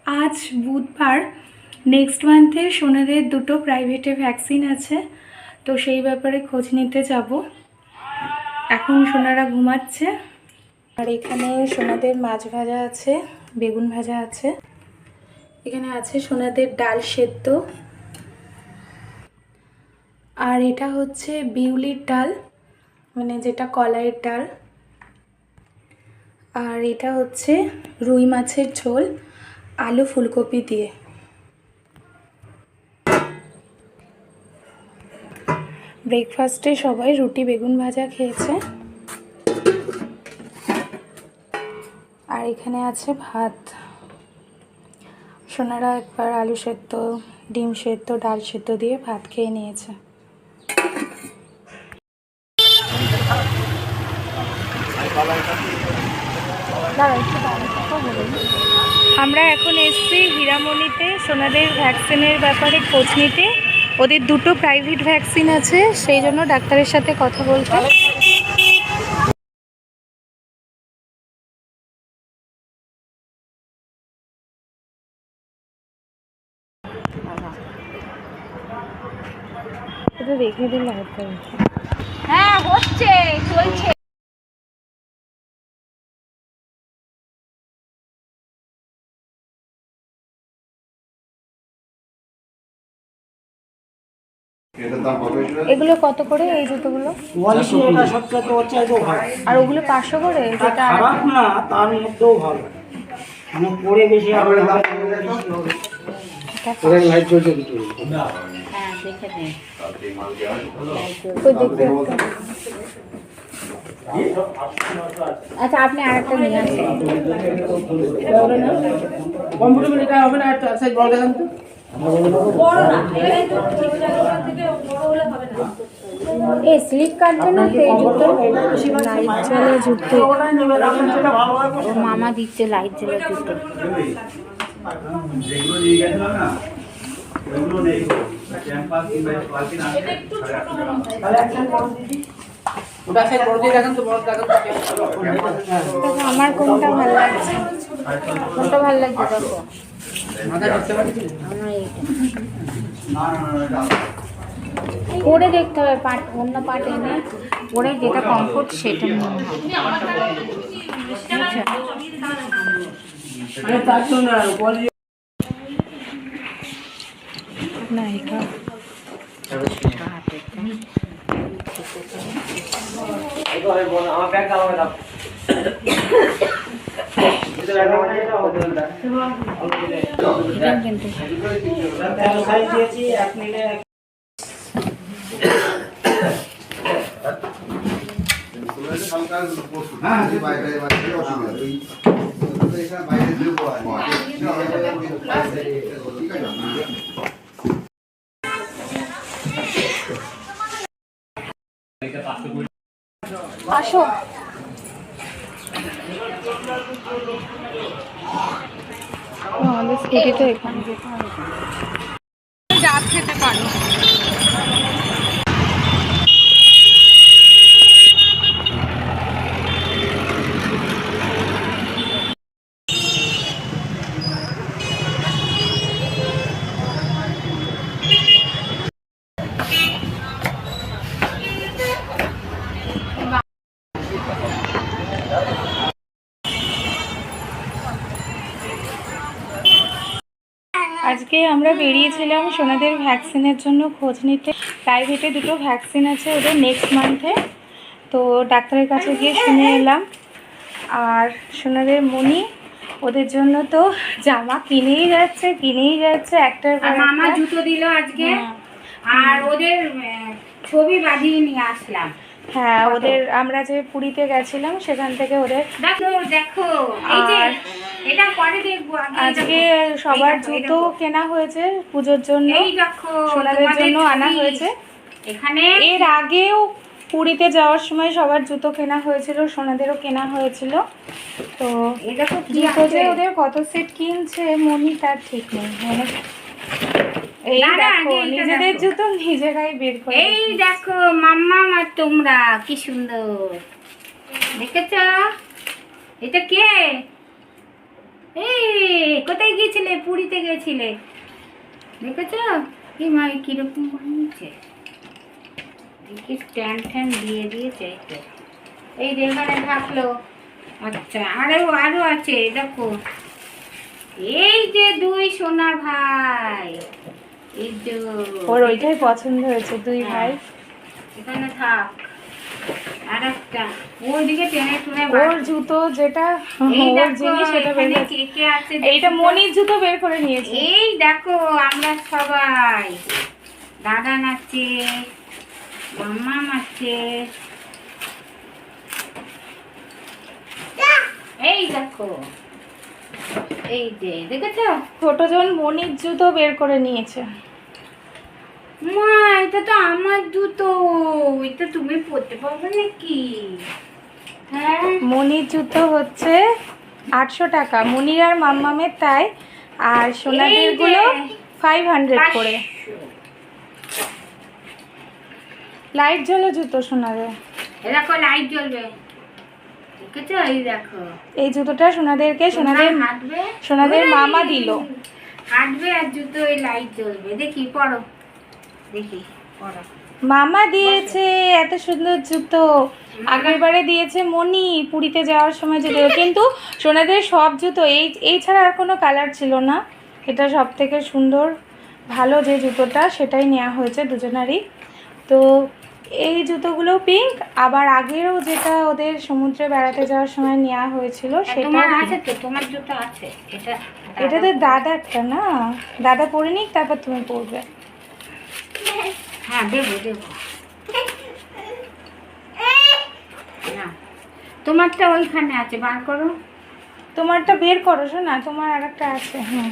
আজ বুধবার। নেক্সট মান্থে সোনাদের দুটো প্রাইভেটে ভ্যাকসিন আছে, তো সেই ব্যাপারে খোঁজ নিতে যাব। এখন সোনারা ঘুমাচ্ছে। আর এখানে সোনাদের মাছ ভাজা আছে, বেগুন ভাজা আছে। এখানে আছে সোনাদের ডাল সেদ্ধ। আর এটা হচ্ছে বিউলির ডাল, মানে যেটা কলাইয়ের ডাল। আর এটা হচ্ছে রুই মাছের ঝোল আলু ফুলকপি দিয়ে। ব্রেকফাস্টে সবাই রুটি বেগুন ভাজা খেয়েছে। আর এখানে আছে ভাত। সোনারা একবার আলু সেদ্ধ, ডিম সেদ্ধ, ডাল সেদ্ধ দিয়ে ভাত খেয়ে নিয়েছে। আমরা এখন এসেছি হীরামণিতে সোনাদের ভ্যাকসিনের ব্যাপারে খোঁজ নিতে। ওদের দুটো প্রাইভেট ভ্যাকসিন আছে, সেই জন্য ডাক্তারের সাথে কথা বলতে। এটা রেখে দিলে হ্যাঁ হচ্ছে, চলছে। এগুলো কত করে এই জুতোগুলো? আর ওগুলো 500 করে? যেটা খারাপ না, তার মধ্যেও ভালো, মানে পরে বেশি লাইট জ্বলছে কিছু। হ্যাঁ দেখে নে, আচ্ছা আপনি আরেকটা নিয়ে আসেন। কমফোর্টেবল এটা হবে না, একটা সাইজ বড় দেখান তো। এই স্লিপ কাটবে না তো এই জুতো? লাইট জ্বলে জুতো, ওর মামা দিচ্ছে লাইট জ্বলে জুতো। আমার কোনটা ভালো লাগছে? কোনটা ভালো লাগছে দেখো। আমার এইটা পরে দেখতে হবে, পার্ট অন্য পার্ট এনে পরে যেটা কমফোর্ট সেটা নিয়ে হবে। নায়িকা আসো। স্কুটিতে এখানে যেতে হবে, যা খেতে পারো। আজকে আমরা বেরিয়েছিলাম সোনাদের ভ্যাকসিনের জন্য খোঁজ নিতে। প্রাইভেটে দুটো ভ্যাকসিন আছে ওদের নেক্সট মান্থে, তো ডাক্তারের কাছে গিয়ে শুনে এলাম। আর সোনাদের মনি ওদের জন্য তো জামা কিনেই যাচ্ছে একটার পর মামা জুতো দিল আজকে। আর ওদের ছবি বাঁধিয়ে নিয়ে আসলাম। হ্যাঁ, ওদের আমরা যে পুরীতে গেছিলাম সেখান থেকে ওদের দেখো এই যে এটা পরে দেখবো। আজকে সবার জুতো কেনা হয়েছে পুজোর জন্য, এই দেখো সোনাদের জন্য আনা হয়েছে। এখানে এর আগেও পুরীতে যাওয়ার সময় সবার জুতো কেনা হয়েছিল, সোনাদেরও কেনা হয়েছিল। তো জুতো যে ওদের কত সেট কিনছে মনি তার ঠিক নেই। মানে এই দেখো নিজেদের জুতো নিজেরাই বের করে। এই দেখো মাম্মা আর তোমরা কি সুন্দর দেখেছ। এটা কে? এই কোথায় গিয়েছিলে? পুরীতে গেছিলে, দেখেছো? কি মা কিরকম বানিয়েছে, দেখি স্ট্যান্ড ফ্যান দিয়ে দিয়েছে। এই তো, এই যে এখানে থাকলো। আচ্ছা, আরো আছে, দেখো। এই যে দুই সোনা ভাই, এই যে ওর ওইটাই পছন্দ হয়েছে, দুই ভাই। এখানে থাক। আর একটা ওইদিকে টেনে টুনে ওর জুতো যেটা ওর জিনিস সেটা বের করে- কে কে আছে এইটা মনির জুতো বের করে নিয়েছে। এই দেখো, আমরা সবাই, দাদা নাচছে, মাম্মা নাচছে, এই দেখো, এই যে দেখেছো, ছোট জন মনির জুতো বের করে নিয়েছে। মা এটা তো আমার জুতো, এটা তুমি পরতে পারবে নাকি? হ্যাঁ, মনির জুতো হচ্ছে 800 টাকা, মনির আর মাম্মামের তাই। আর সোনাদের গুলো 500 করে। লাইট জ্বলে জুতো সোনাদের। এই দেখো লাইট জ্বলবে, দেখেছো? এই দেখো, এই জুতোটা সোনাদেরকে হাঁটবে, সোনাদের মামা দিল। হাঁটবে আর জুতো এই লাইট জ্বলবে। দেখি পড়ো, দেখি পড়ো। মামা দিয়েছে এত সুন্দর জুতো। আগের বারে দিয়েছে মনি পুরীতে যাওয়ার সময় জুতো, কিন্তু সোনাদের সব জুতো এই ছাড়া আর কোনো কালার ছিল না। এটা সব থেকে সুন্দর ভালো যে জুতোটা সেটাই নেওয়া হয়েছে দুজনারই। তো এই জুতোগুলো পিঙ্ক, আবার আগেরও যেটা ওদের সমুদ্রে বেড়াতে যাওয়ার সময় নেওয়া হয়েছিল সেটা। তোমার আছে তো, তোমার জুতো আছে। এটা তো দাদারটা না, দাদা পরে নিক তারপর তুমি পরবে। হ্যাঁ দেবো দেবো। না, তোমারটা ওইখানে আছে, বার করো। তোমারটা বের করো শোনা, তোমার আর একটা আছে। হ্যাঁ,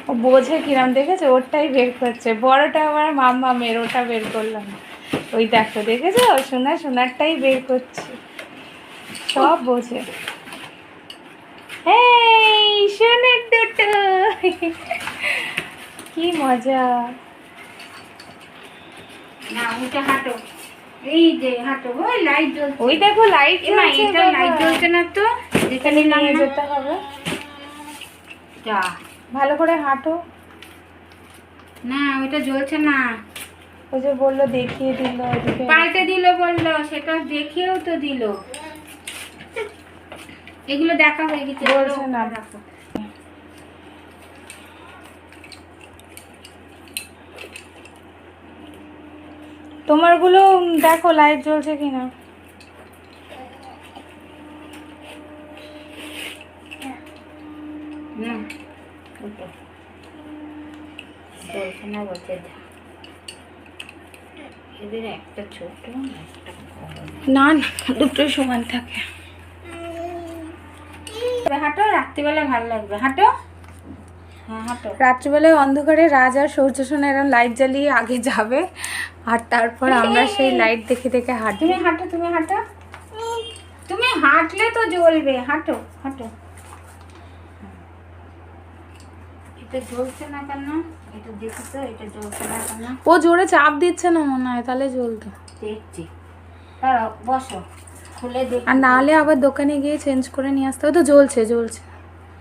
ও বোঝে কিরাম, দেখেছো? ওরটাই বের করছে, বড়টা আবার মাম্মা মেয়ের, ওটা বের করলাম। ওই দেখো, দেখেছো? সোনারটাই বের করছে, সব বোঝে। এই সোনার দুটো, কি মজা। না ওইটা হাঁটো, এই যে হাঁটো, ওই লাইট জ্বলছে। ওই দেখো লাইট এমা এটা লাইট জ্বলছে না তো, যেখানে নিয়ে যেতে হবে। যা, ভালো করে হাঁটো। না ওইটা জ্বলছে না। ওই যে বললো দেখিয়ে দিল ওদিকে। পাল্টে দিল বললো, সেটা দেখিয়েও তো দিল। এগুলো দেখা হয়ে গেছে, বলছে না। রাখো। তোমারগুলো দেখো লাইট জ্বলছে কিনা। না ওটা জ্বলছে না, বলছে যা। এদের একটা ছোট একটা বড়। না না, দুটোই সমান থাকে। হাঁটো, রাত্রিবেলা ভালো লাগবে, হাঁটো। হ্যাঁ হাঁটো। রাত্রিবেলায় অন্ধকারে রাজ আর সূর্য সোনা এরম লাইট জ্বালিয়ে আগে যাবে, আর তারপর আমরা সেই লাইট দেখে দেখে হাঁটবো। তুমি হাঁটো, তুমি হাঁটো, তুমি হাঁটলে তো জ্বলবে, হাঁটো হাঁটো। এটা জ্বলছে না কেন? এটা দেখি তো, এটা জ্বলছে না কেন? ও জোরে চাপ দিচ্ছে না মনে হয়, তাহলে জ্বলতো। দেখছি, দাঁড়াও বসো, খুলে দেখি। আর নাহলে আবার দোকানে গিয়ে চেঞ্জ করে নিয়ে আসতে হবে। তো জ্বলছে জ্বলছে,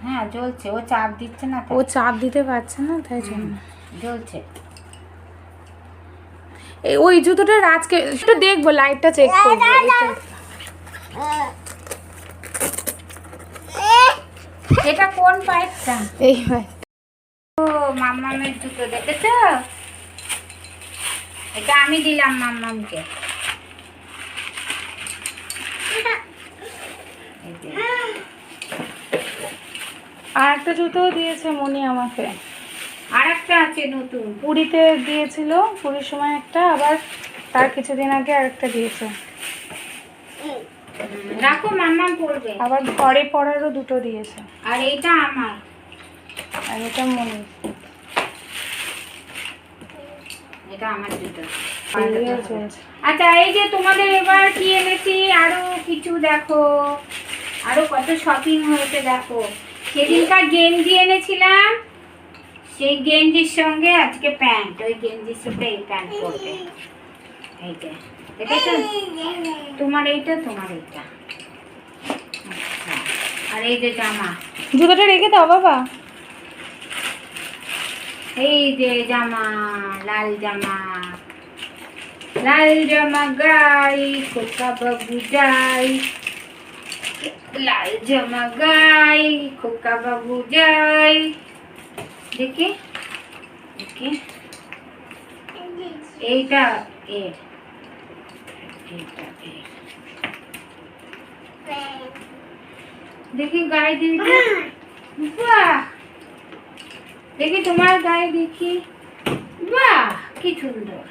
হ্যাঁ জ্বলছে, ও চাপ দিচ্ছে না তো। ও চাপ দিতে পারছে না তাই জন্য জ্বলছে। এই ওই জুতোটা রাজকে একটু দেখবো, লাইটটা চেক করবো। এটা কোন পাইপটা? এই ভাই, ও মাম্মামের জুতো, দেখেছো? এটা আমি দিলাম মাম্মামকে। এই যে। আর একটা জুতো দিয়েছে মনি আমাকে, আর একটা আছে নতুন। পুরীতে দিয়েছিল, পুরীর সময় একটা, আবার তার কিছুদিন আগে আরেকটা দিয়েছে। রাখো, মাম্মাম পরবে। আবার ঘরে পড়ারও দুটো দিয়েছে, আর এইটা আমার, আর এটা মনি। এটা আমার জুতো। এইগুলো চলছে। আচ্ছা, এই যে তোমাদের এবার কি এনেছি, আরো কিছু দেখো, আরো কত শপিং হয়েছে দেখো। সেদিনকার গেঞ্জি এনেছিলাম, সেই গেঞ্জির সঙ্গে আজকে প্যান্ট, ওই গেঞ্জির সাথে এই প্যান্ট পরবে। এইটা দেখেছো? তোমার এইটা, তোমার এইটা। আর এই যে জামা, জুতোটা রেখে দাও বাবা। এই যে জামা, লাল জামা, লাল জামা গাই খোকা বাবু যাই, লাল জামা গাই খোকা বাবু যাই। দেখি দেখি, এইটা এর, এইটা এর। দেখি গায়ে দিই, বাহ, দেখি তোমার গায়ে দেখি, বাহ কি সুন্দর।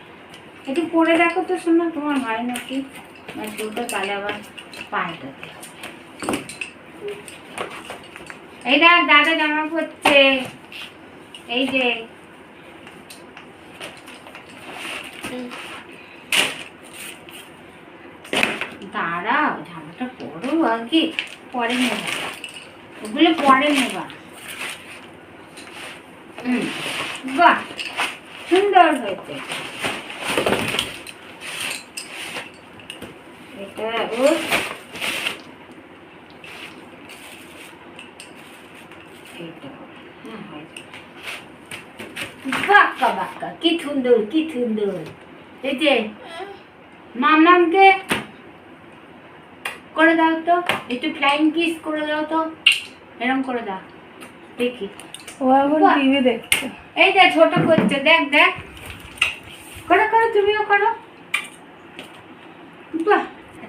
একটু পরে দেখো তো শোনা, তোমার হয় নাকি না চুলটা, তাহলে আবার পাল্টাতে হবে। এই দেখ দাদা জামা পরছে, এই যে দাঁড়াও, জামাটা পরো আগে, পরে নেবা, ওগুলো পরে নেবা। বাহ সুন্দর হয়েছে। এটা ও বাক্কা বাক্কা, কি সুন্দর কি সুন্দর। এই যে মামামকে করে দাও তো, একটু ফ্লাইং কিস করে দাও তো, এরকম করে দাও দেখি। ও এখন বাহ। টিভি দেখছে। এই যে ছোট করছে, দেখ দেখ, করো করো, তুমিও করো। বাহ